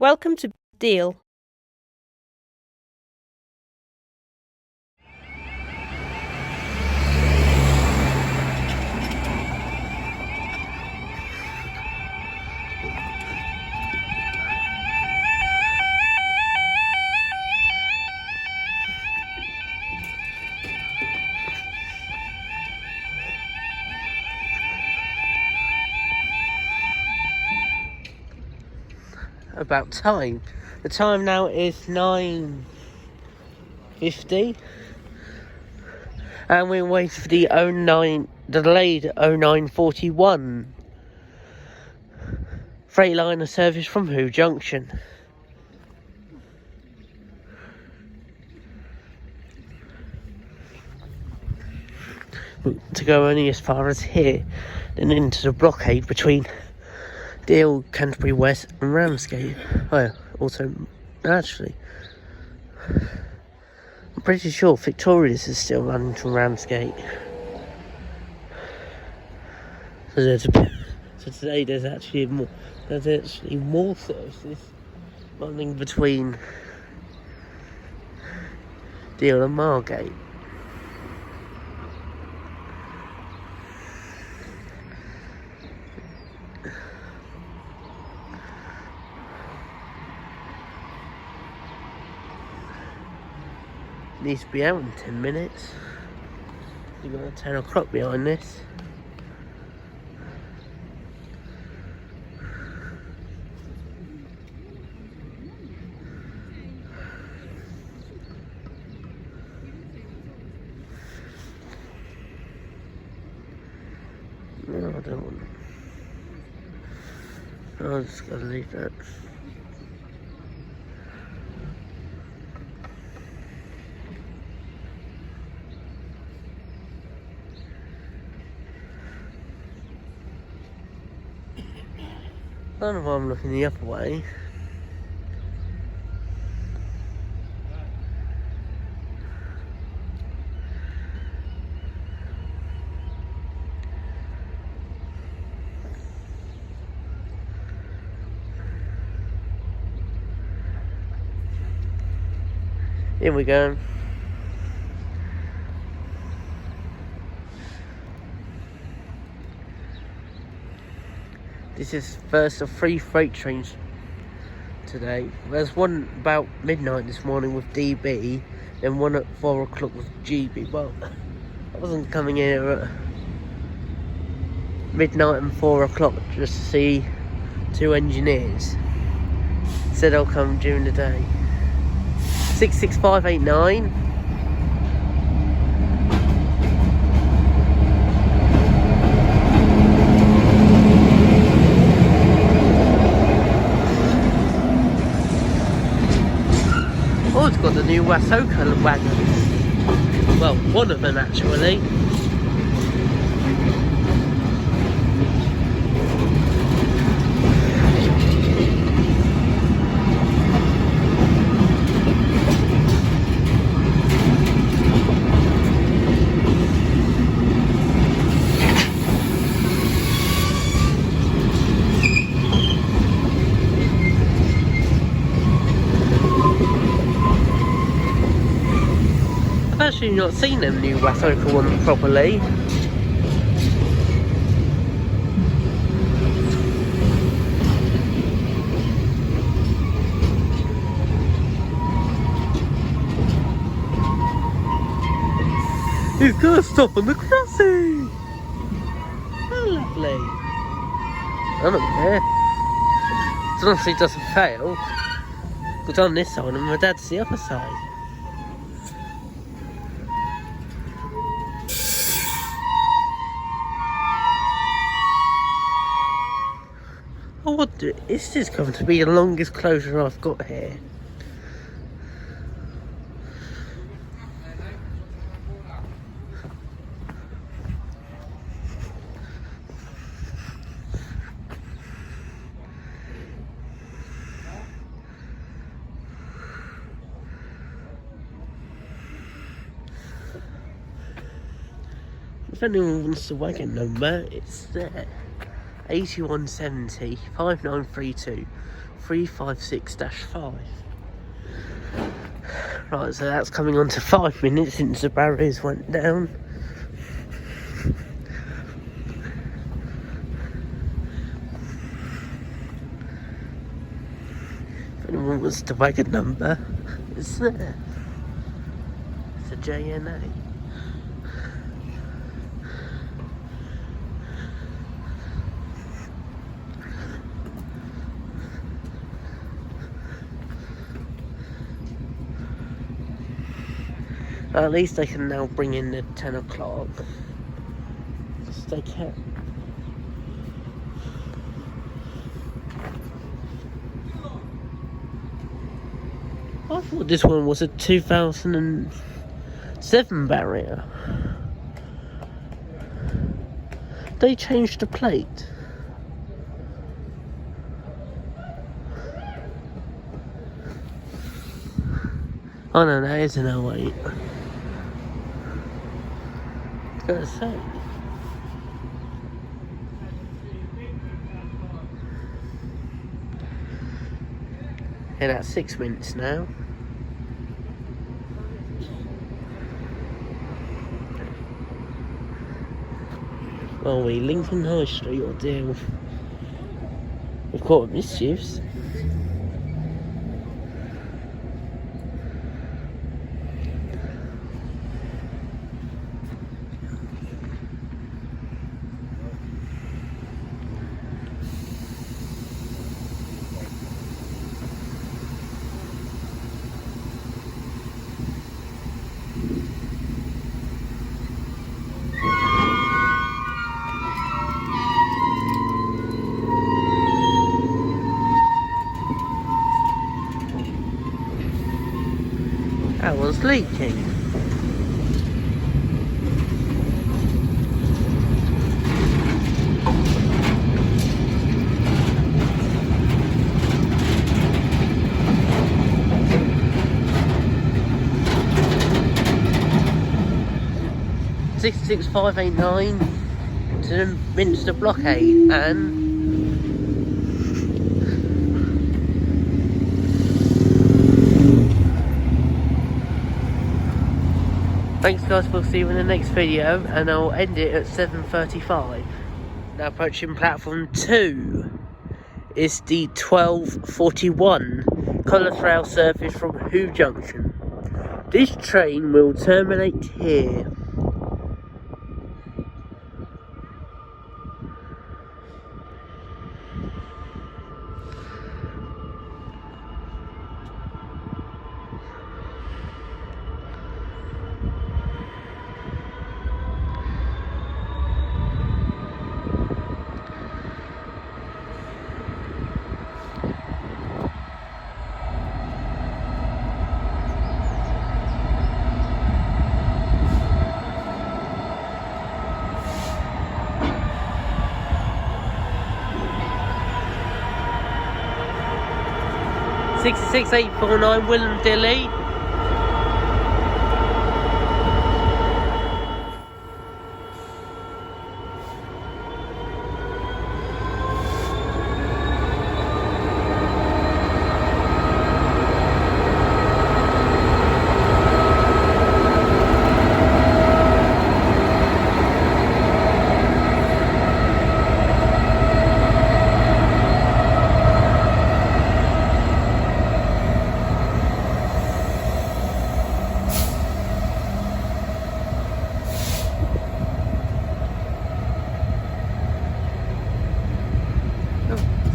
Welcome to Deal. About time. The time now is 9:50, and we're waiting for the delayed 0941 Freightliner service from Hoo Junction. To go only as far as here, then into the blockade between Deal, Canterbury West and Ramsgate. Well, also, actually, I'm pretty sure Victoria's is still running to Ramsgate. So today there's actually more services running between Deal and Margate. Needs to be out in 10 minutes. You've got 10 o'clock behind this. No, I don't want it. I'm just going to leave that. I don't know why I'm looking the other way. Here we go. This is first of 3 freight trains today. There's one about midnight this morning with DB, then one at 4 o'clock with GB. Well, I wasn't coming here at midnight and 4 o'clock just to see 2 engineers. Said I'll come during the day. 66589. Oh, it's got the new Wasoka wagons. Well, one of them actually. I've actually not seen them new Wasoka one properly. He's gonna stop on the crossing! How lovely! I don't care. As long as he doesn't fail. Because on this side and my dad's the other side. Oh, what this is going to be the longest closure I've got here. If anyone wants the wagon number, it's there. 8170 5932 356-5. Right, so that's coming on to 5 minutes since the barriers went down. If anyone wants to wagon number, it's there. It's a JNA. At least they can now bring in the 10 o'clock. Yes, they can. I thought this one was a 2007 barrier. They changed the plate. Oh no, that is an 08. I was gonna say. Yeah, that's 6 minutes now. Are we Lincoln High Street or Deal? We've caught mischiefs. That one's leaking. (66589) to the Minster blockade and thanks guys, we'll see you in the next video and I'll end it at 7:35. Now approaching platform 2 is the 1241 Collis Rail service from Hoo Junction. This train will terminate here. (66849) Willem Dilly.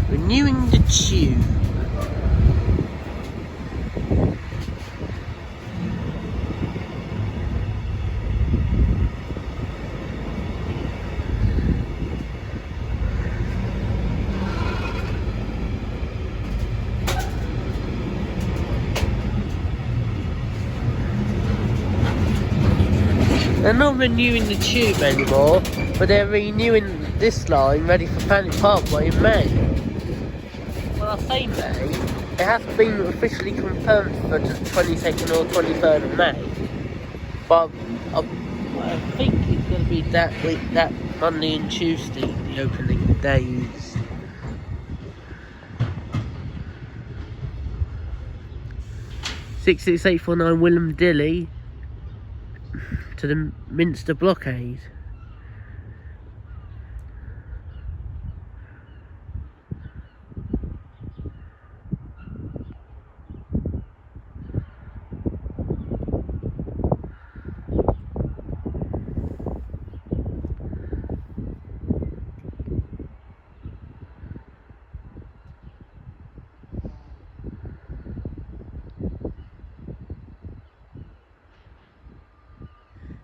Renewing the tube. They're not renewing the tube anymore, but they're renewing this line ready for Panic Parkway in May. Well, I say May, it hasn't been officially confirmed for the 22nd or 23rd of May, but I think it's going to be that week, that Monday and Tuesday, the opening days. 66849 Willem Dilly to the Minster blockade.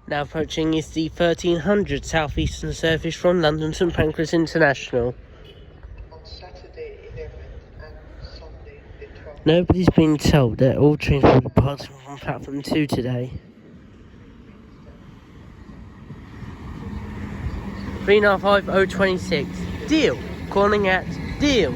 Now approaching is the 1300 southeastern service from London St Pancras International. On Saturday 11th and Sunday the 12th. Nobody's been told that all trains will be departing from platform 2 today. 395026. Deal. Calling at Deal.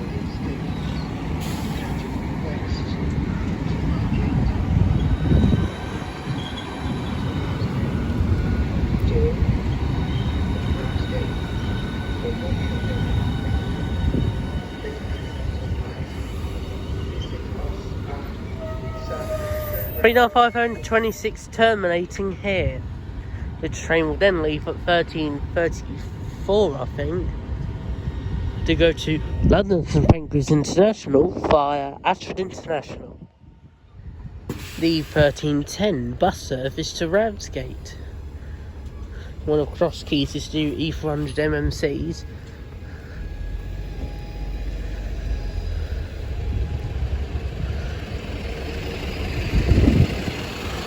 Three 526 terminating here. The train will then leave at 13:34, I think, to go to London St Pancras International via Ashford International. The 13:10 bus service to Ramsgate. One of Cross Keys is to do E400 MMCs.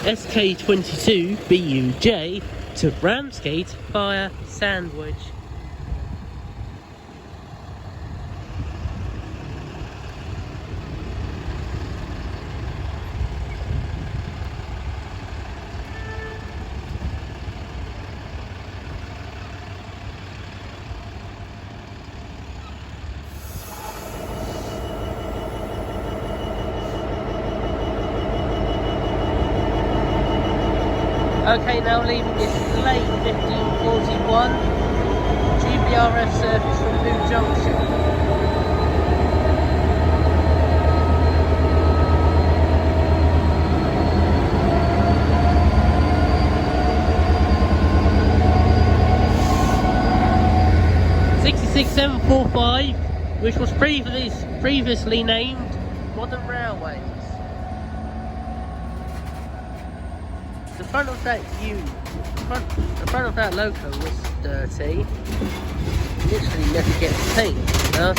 SK22 BUJ to Ramsgate via Sandwich. Okay, now leaving is late 1541, GBRF service from New Junction. (66745), which was previously named Modern Railways. The front of that loco was dirty. Literally never gets cleaned, you know?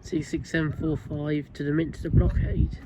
C6745 to the Minster blockade.